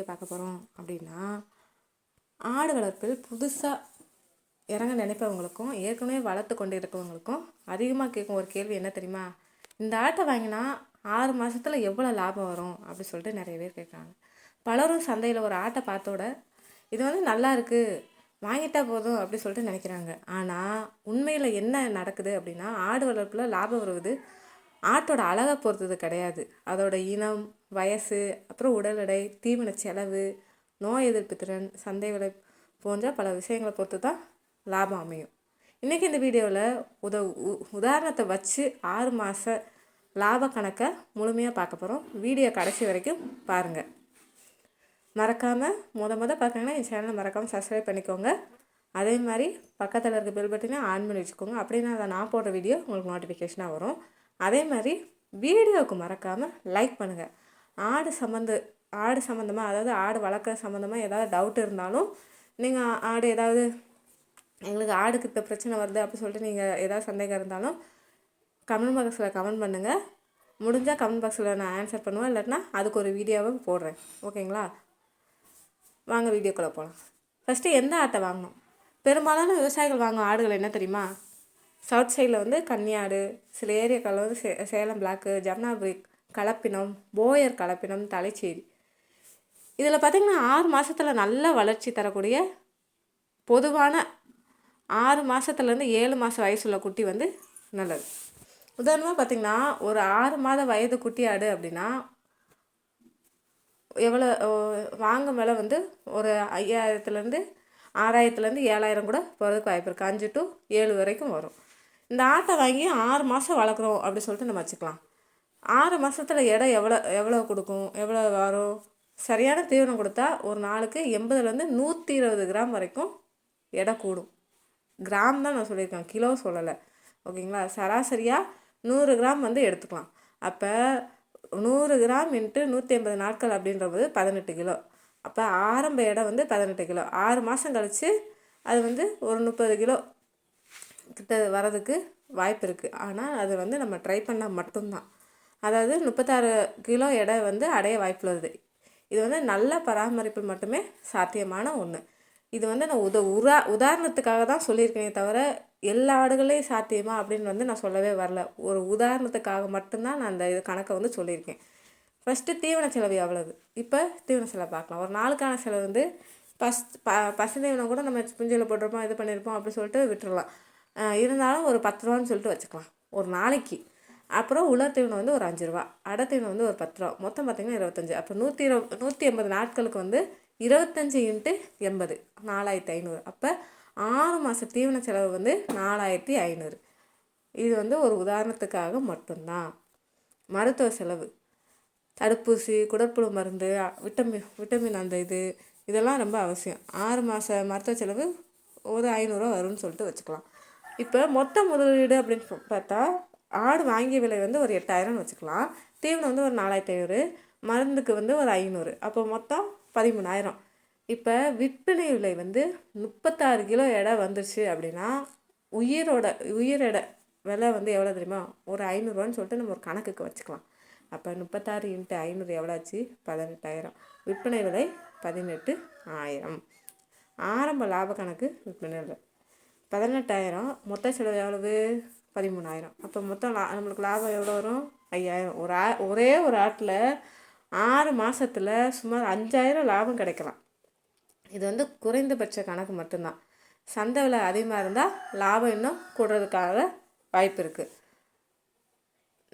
பார்க்க போகிறோம் அப்படின்னா, ஆடு வளர்ப்பில் புதுசாக இறங்க நினைப்பவங்களுக்கும் ஏற்கனவே வளர்த்து கொண்டு இருக்கவங்களுக்கும் அதிகமாக கேட்கும் ஒரு கேள்வி என்ன தெரியுமா? இந்த ஆட்டை வாங்கினா 6 மாதத்தில் எவ்வளோ லாபம் வரும் அப்படி சொல்லிட்டு நிறைய பேர் கேட்குறாங்க. பலரும் சந்தையில் ஒரு ஆட்டை பார்த்தோட இது நல்லா இருக்குது, வாங்கிட்டா போதும் அப்படி சொல்லிட்டு நினைக்கிறாங்க. ஆனால் உண்மையில் என்ன நடக்குது அப்படின்னா, ஆடு வளர்ப்பில் லாபம் வருவது ஆட்டோட அழகை பொறுத்தது கிடையாது. அதோட இனம், வயசு, அப்புறம் உடல் எடை, தீவன செலவு, நோய் எதிர்ப்பு திறன், சந்தை விலை போன்ற பல விஷயங்களை பொறுத்து தான் லாபம் அமையும். இன்றைக்கி இந்த வீடியோவில் உதாரணத்தை வச்சு 6 மாத லாப கணக்கை முழுமையாக பார்க்க போகிறோம். வீடியோ கடைசி வரைக்கும் பாருங்கள். மறக்காமல் முத பார்க்கணுன்னா என் சேனலை மறக்காமல் சப்ஸ்கிரைப் பண்ணிக்கோங்க. அதே மாதிரி பக்கத்தில் இருக்க பெல் பட்டனை ஆன் பண்ணி வச்சுக்கோங்க. அப்படின்னா அதை நான் போடுற வீடியோ உங்களுக்கு நோட்டிஃபிகேஷனாக வரும். அதே மாதிரி வீடியோவுக்கு மறக்காமல் லைக் பண்ணுங்கள். ஆடு சம்மந்தமாக, அதாவது ஆடு வளர்க்குற சம்மந்தமாக ஏதாவது டவுட் இருந்தாலும், நீங்கள் ஆடு ஏதாவது எங்களுக்கு ஆடுக்கு இப்போ பிரச்சனை வருது அப்படி சொல்லிட்டு நீங்கள் ஏதாவது சந்தேகம் இருந்தாலும் கமெண்ட் பாக்ஸில் கமெண்ட் பண்ணுங்கள். முடிஞ்சால் கமெண்ட் பாக்ஸில் நான் ஆன்சர் பண்ணுவேன், இல்லைன்னா அதுக்கு ஒரு வீடியோவை போடுறேன். ஓகேங்களா? வாங்க வீடியோக்குள்ளே போகலாம். ஃபஸ்ட்டு எந்த ஆட்டை வாங்கணும்? பெரும்பாலான விவசாயிகள் வாங்கும் ஆடுகள் என்ன தெரியுமா? சவுத் சைடில் கன்னி ஆடு, சில ஏரியாக்களில் சேலம் பிளாக்கு, ஜம்னாபுரி கலப்பினம், போயர் கலப்பினம், தலைச்சேரி. இதில் பார்த்திங்கன்னா 6 மாதத்தில் நல்ல வளர்ச்சி தரக்கூடிய பொதுவான 6 மாதத்துலேருந்து 7 மாதம் வயசுள்ள குட்டி நல்லது. உதாரணமாக பார்த்திங்கன்னா, ஒரு 6 மாத வயது குட்டி ஆடு அப்படின்னா எவ்வளோ வாங்கும் விலை ஒரு 5000-6000 7,000 கூட போகிறதுக்கு வாய்ப்பு இருக்குது. 5 to 7 வரைக்கும் வரும். இந்த ஆட்டை வாங்கி 6 மாதம் வளர்க்குறோம் அப்படி சொல்லிட்டு நம்ம வச்சுக்கலாம். 6 மாதத்தில் எடை எவ்வளோ கொடுக்கும், எவ்வளோ வரும்? சரியான தீவனம் கொடுத்தா ஒரு நாளுக்கு 80-120 கிராம் வரைக்கும் எடை கூடும். கிராம் தான் நான் சொல்லியிருக்கேன், கிலோ சொல்லலை. ஓகேங்களா? சராசரியாக 100 கிராம் எடுத்துக்கலாம். அப்போ 100 கிராம் × 180 நாட்கள் அப்படின்றபோது 18 கிலோ. அப்போ ஆரம்ப எடை 18 கிலோ. 6 மாதம் கழித்து அது ஒரு 30 கிலோ கிட்ட வரதுக்கு வாய்ப்பு இருக்குது. ஆனால் அது நம்ம ட்ரை பண்ணால் மட்டும்தான். அதாவது 36 கிலோ எடை அடைய வாய்ப்பு வருது. இது நல்ல பராமரிப்பு மட்டுமே சாத்தியமான ஒன்று. இது நான் உதாரணத்துக்காக தான் சொல்லியிருக்கேனே தவிர எல்லா ஆடுகளையும் சாத்தியமா அப்படின்னு நான் சொல்லவே வரல. ஒரு உதாரணத்துக்காக மட்டும்தான் நான் அந்த கணக்கை சொல்லியிருக்கேன். ஃபஸ்ட்டு தீவன செலவு எவ்வளவு? இப்போ தீவன செலவு பார்க்கலாம். ஒரு நாளுக்கான செலவு பசு தீவனம் கூட நம்ம புஞ்சில் போட்டிருப்போம், இது பண்ணியிருப்போம் அப்படி சொல்லிட்டு விட்டுடலாம். இருந்தாலும் ஒரு 10 ரூபான்னு சொல்லிட்டு வச்சுக்கலாம் ஒரு நாளைக்கு. அப்புறம் உலர் தீவனம் ஒரு 5 ரூபா, அடை தீவனம் ஒரு 10 ரூபா, மொத்தம் பார்த்திங்கன்னா 25. அப்போ 180 நாட்களுக்கு 25 × 80 4500. அப்போ 6 மாத தீவன செலவு 4500. இது ஒரு உதாரணத்துக்காக மட்டும்தான். மருத்துவ செலவு, தடுப்பூசி, குடற்புழு மருந்து, விட்டமின் இதெல்லாம் ரொம்ப அவசியம். 6 மாத மருத்துவ செலவு ஒரு 500 வரும்னு சொல்லிட்டு வச்சுக்கலாம். இப்போ மொத்த முதலீடு அப்படின்னு பார்த்தா ஆடு வாங்கிய விலை ஒரு 8000 வச்சுக்கலாம். தீவனம் ஒரு 4500, மருந்துக்கு ஒரு 500. அப்போ மொத்தம் 13000. இப்போ விற்பனை விலை 36 கிலோ எடை வந்துருச்சு அப்படின்னா உயிர் எடை விலை எவ்வளோ தெரியுமா? ஒரு 500 சொல்லிட்டு நம்ம ஒரு கணக்குக்கு வச்சுக்கலாம். அப்போ 36 × 500 எவ்வளோ ஆச்சு? 18000. விற்பனை விலை 18000. ஆரம்ப லாப கணக்கு விற்பனை விலை 18000. மொத்த செலவு எவ்வளவு? 13000. அப்போ மொத்தம் நம்மளுக்கு லாபம் எவ்வளோ வரும்? 5000. ஒரே ஒரு ஆட்டில் 6 மாதத்தில் சுமார் 5000 லாபம் கிடைக்கலாம். இது குறைந்தபட்ச கணக்கு மட்டும்தான். சந்தை விலை அதிகமாக இருந்தால் லாபம் இன்னும் கூடுறதுக்காக வாய்ப்பு இருக்குது.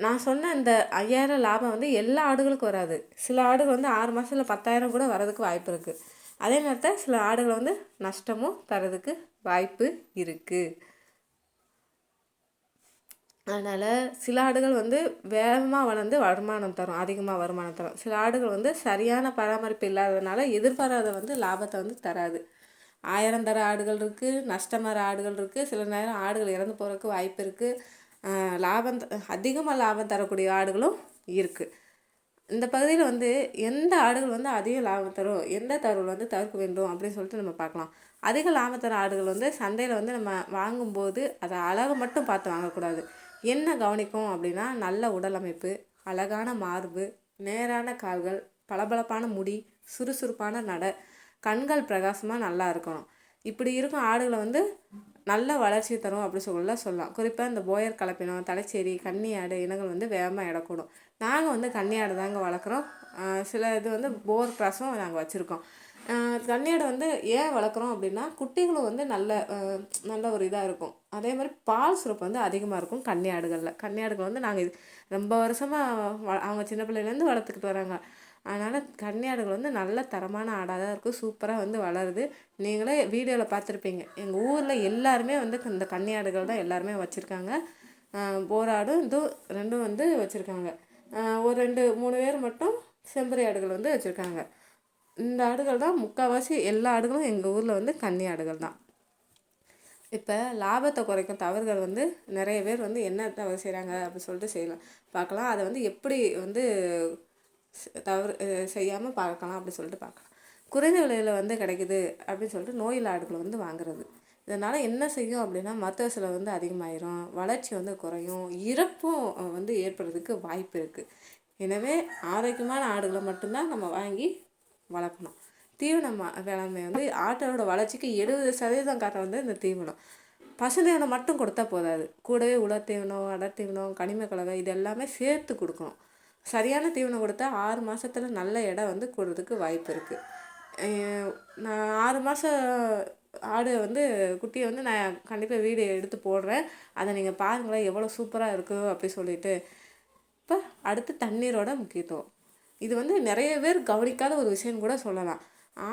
நான் சொன்ன இந்த 5000 லாபம் எல்லா ஆடுகளுக்கும் வராது. சில ஆடுகள் 6 மாதத்தில் 10000 கூட வரதுக்கு வாய்ப்பு இருக்குது. அதே நேரத்தில் சில ஆடுகள் நஷ்டமும் தரதுக்கு வாய்ப்பு இருக்குது. அதனால் சில ஆடுகள் வேகமாக வளர்ந்து வருமானம் தரும், அதிகமாக வருமானம் தரும். சில ஆடுகள் சரியான பராமரிப்பு இல்லாததுனால எதிர்பாராத லாபத்தை தராது. 1000 தர ஆடுகள் இருக்குது, நஷ்டம் வர ஆடுகள் இருக்குது. சில நேரம் ஆடுகள் இறந்து போகிறதுக்கு வாய்ப்பு இருக்குது. அதிகமாக லாபம் தரக்கூடிய ஆடுகளும் இருக்குது. இந்த பகுதியில் எந்த ஆடுகள் அதிக லாபம் தரும், எந்த தருவில் தவிர்க்க வேண்டும் அப்படின்னு சொல்லிட்டு நம்ம பார்க்கலாம். அதிக லாபம் தர ஆடுகள் சந்தையில் நம்ம வாங்கும்போது அதை அழகை மட்டும் பார்த்து வாங்கக்கூடாது. என்ன கவனிக்கும் அப்படின்னா, நல்ல உடல் அமைப்பு, அழகான மார்பு, நேரான கால்கள், பளபளப்பான முடி, சுறுசுறுப்பான நடை, கண்கள் பிரகாசமாக நல்லா இருக்கணும். இப்படி இருக்கும் ஆடுகளை வந்து நல்ல வளர்ச்சி தரும் அப்படி சொல்லலாம். குறிப்பாக இந்த போயர் கலப்பினம், தலைச்சேரி, கன்னி ஆடு இனங்கள் வந்து வேகமாக இடக்கூடும். நாங்கள் வந்து கன்னி ஆடு தாங்க வளர்க்குறோம். சில இது வந்து போர் கிராஸும் நாங்கள் வச்சுருக்கோம். கன்னி ஆடு வந்து ஏன் வளர்க்குறோம் அப்படின்னா, குட்டிகளும் வந்து நல்ல ஒரு இதாக இருக்கும். அதே மாதிரி பால் சுரப்பு வந்து அதிகமாக இருக்கும் கன்னி ஆடுகளில். கன்னி ஆடுகள் வந்து நாங்கள் ரொம்ப வருஷமாக அவங்க சின்ன பிள்ளையிலேருந்து வளர்த்துக்கிட்டு வராங்க. அதனால் கன்னி ஆடுகள் வந்து நல்ல தரமான ஆடாக தான் இருக்கும். சூப்பராக வந்து வளருது. நீங்களே வீடியோவில் பார்த்துருப்பீங்க. எங்கள் ஊரில் எல்லாருமே வந்து இந்த கன்னி ஆடுகள் தான் எல்லாருமே வச்சுருக்காங்க. போர் ஆடும் ரெண்டும் வந்து வச்சுருக்காங்க. ஒரு 2-3 பேர் மட்டும் செம்பரி ஆடுகள் வந்து வச்சுருக்காங்க. இந்த ஆடுகள் தான் முக்கால்வாசி எல்லா ஆடுகளும் எங்கள் ஊரில் வந்து கன்னி ஆடுகள் தான். இப்போ லாபத்தை குறைக்கும் தவறுகள் வந்து நிறைய பேர் வந்து என்ன தவறு செய்கிறாங்க அப்படின்னு சொல்லிட்டு பார்க்கலாம். அதை வந்து எப்படி வந்து தவறு செய்யாமல் பார்க்கலாம் அப்படி சொல்லிட்டு பார்க்கலாம். குறைந்த விலையில் வந்து கிடைக்குது அப்படின்னு சொல்லிட்டு நோயில் ஆடுகளை வந்து வாங்குறது. இதனால் என்ன செய்யும் அப்படின்னா, மருத்துவ செலவு வந்து அதிகமாயிரும், வளர்ச்சி வந்து குறையும், இறப்பும் வந்து ஏற்படுறதுக்கு வாய்ப்பு இருக்குது. எனவே ஆரோக்கியமான ஆடுகளை மட்டும்தான் நம்ம வாங்கி வளர்க்கணும். தீவனம் வேளாண்மை வந்து ஆட்டோட வளர்ச்சிக்கு 70% காரணம் வந்து இந்த தீவனம். பசுந்தீவனம் மட்டும் கொடுத்தா போதாது. கூடவே உலர் தீவனம், அடர் தீவனம், கனிம கலவை இது எல்லாமே சேர்த்து கொடுக்கணும். சரியான தீவனம் கொடுத்தா 6 மாதத்தில் நல்ல எடை வந்து கூடுறதுக்கு வாய்ப்பு இருக்குது. நான் 6 மாதம் ஆடு வந்து குட்டியை வந்து நான் கண்டிப்பாக வீடியோ எடுத்து போடுறேன். அதை நீங்கள் பாருங்களேன் எவ்வளோ சூப்பராக இருக்குது அப்படி சொல்லிட்டு. இப்போ அடுத்து தண்ணீரோட முக்கியத்துவம். இது வந்து நிறைய பேர் கவனிக்காத ஒரு விஷயம்னு கூட சொல்லலாம்.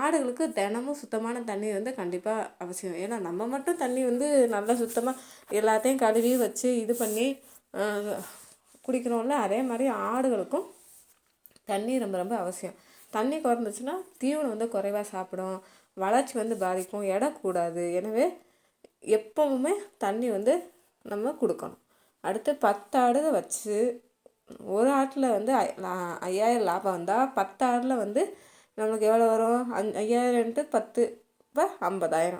ஆடுகளுக்கு தினமும் சுத்தமான தண்ணி வந்து கண்டிப்பாக அவசியம். ஏன்னா நம்ம மட்டும் தண்ணி வந்து நல்லா சுத்தமாக எல்லாத்தையும் கழுவி வச்சு இது பண்ணி குடிக்கிறோம்ல, அதே மாதிரி ஆடுகளுக்கும் தண்ணி ரொம்ப ரொம்ப அவசியம். தண்ணி குறைஞ்சிச்சுன்னா தீவனம் வந்து குறைவாக சாப்பிடும், வளர்ச்சி வந்து பாதிக்கும், எடை கூடாது. எனவே எப்போவுமே தண்ணி வந்து நம்ம கொடுக்கணும். அடுத்து 10 ஆடு வச்சு ஒரு ஆட்டில் வந்து 5000 லாபம் வந்தால் 10 ஆடில் வந்து நம்மளுக்கு எவ்வளோ வரும்? 5000 × 10 இப்போ 50000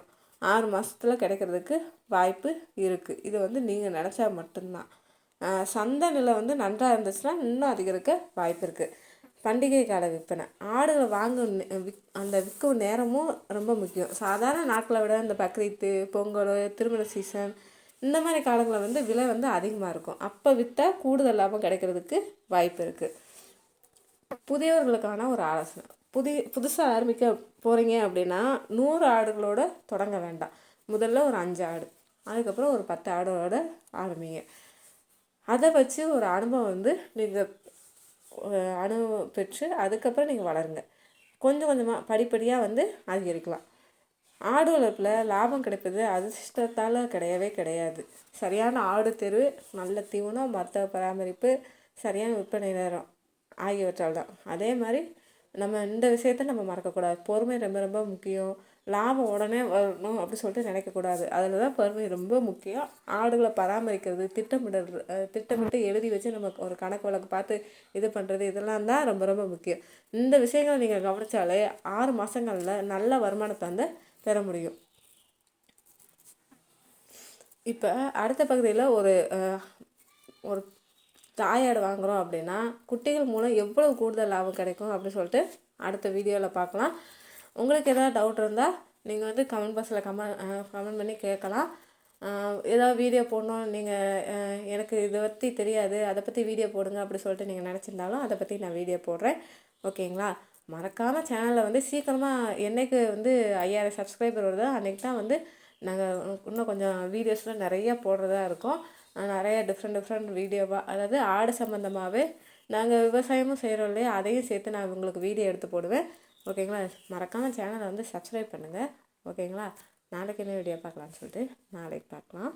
6 மாதத்தில் கிடைக்கிறதுக்கு வாய்ப்பு இருக்குது. இது வந்து நீங்கள் நினச்சா மட்டும்தான். சந்தை நிலை வந்து நன்றாக இருந்துச்சுன்னா இன்னும் அதிகரிக்க வாய்ப்பு இருக்குது. பண்டிகை கால விற்பனை, ஆடுகளை அந்த விற்கும் நேரமும் ரொம்ப முக்கியம். சாதாரண நாட்களை விட இந்த பக்ரீத்து, பொங்கல், திருமண சீசன் இந்த மாதிரி காலங்களில் வந்து விலை வந்து அதிகமாக இருக்கும். அப்போ விற்றா கூடுதல் லாபம் கிடைக்கிறதுக்கு வாய்ப்பு இருக்குது. புதியவர்களுக்கான ஒரு ஆலோசனை. புதுசாக ஆரம்பிக்க போகிறீங்க அப்படின்னா 100 ஆடுகளோட தொடங்க வேண்டாம். முதல்ல ஒரு 5 ஆடு, அதுக்கப்புறம் ஒரு 10 ஆடோட ஆரம்பிங்க. அதை வச்சு ஒரு அனுபவம் வந்து நீங்கள் அனுபவம் பெற்று அதுக்கப்புறம் நீங்கள் வளருங்க. கொஞ்சம் கொஞ்சமாக படிப்படியாக வந்து அதிகரிக்கலாம். ஆடு வளர்ப்பில் லாபம் கிடைப்பது அதிர்ஷ்டத்தால் கிடையவே கிடையாது. சரியான ஆடு தேர்வு, நல்ல தீவனம், மருத்துவ பராமரிப்பு, சரியான விற்பனை நேரம் ஆகியவற்றால் தான். அதே மாதிரி நம்ம இந்த விஷயத்த நம்ம மறக்கக்கூடாது. பொறுமை ரொம்ப ரொம்ப முக்கியம். லாபம் உடனே வரணும் அப்படி சொல்லிட்டு நினைக்கக்கூடாது. அதில் தான் பொறுமை ரொம்ப முக்கியம். ஆடுகளை பராமரிக்கிறது, திட்டமிட்டு எழுதி வச்சு நம்ம ஒரு கணக்கு வழக்கு பார்த்து இது பண்ணுறது, இதெல்லாம் தான் ரொம்ப ரொம்ப முக்கியம். இந்த விஷயங்களை நீங்கள் கவனித்தாலே 6 மாதங்களில் நல்ல வருமானத்தை வந்து பெற முடியும். இப்போ அடுத்த பகுதியில் ஒரு தாயாடு வாங்குகிறோம் அப்படின்னா குட்டிகள் மூலம் எவ்வளோ கூடுதல் லாபம் கிடைக்கும் அப்படின்னு சொல்லிட்டு அடுத்த வீடியோவில் பார்க்கலாம். உங்களுக்கு எதாவது டவுட் இருந்தால் நீங்கள் வந்து கமெண்ட் பாக்ஸில் கமெண்ட் பண்ணி கேட்கலாம். ஏதாவது வீடியோ போடணும், நீங்கள் எனக்கு இதை பற்றி தெரியாது, அதை பற்றி வீடியோ போடுங்க அப்படி சொல்லிட்டு நீங்கள் நினச்சிருந்தாலும் அதை பற்றி நான் வீடியோ போடுறேன். ஓகேங்களா? மறக்காமல் சேனலில் வந்து சீக்கிரமாக என்றைக்கு வந்து 5000 சப்ஸ்கிரைபர் வருதோ அன்றைக்கி தான் வந்து நாங்கள் இன்னும் கொஞ்சம் வீடியோஸ்லாம் நிறையா போடுறதா இருக்கோம். நிறையா டிஃப்ரெண்ட் வீடியோவாக, அதாவது ஆடு சம்மந்தமாகவே நாங்கள் விவசாயமும் செய்கிறோம் இல்லையா, அதையும் சேர்த்து நான் உங்களுக்கு வீடியோ எடுத்து போடுவேன். ஓகேங்களா? மறக்காமல் சேனலை வந்து சப்ஸ்கிரைப் பண்ணுங்கள். ஓகேங்களா? நாளைக்கு என்ன வீடியோ பார்க்கலான்னு சொல்லிட்டு நாளைக்கு பார்க்கலாம்.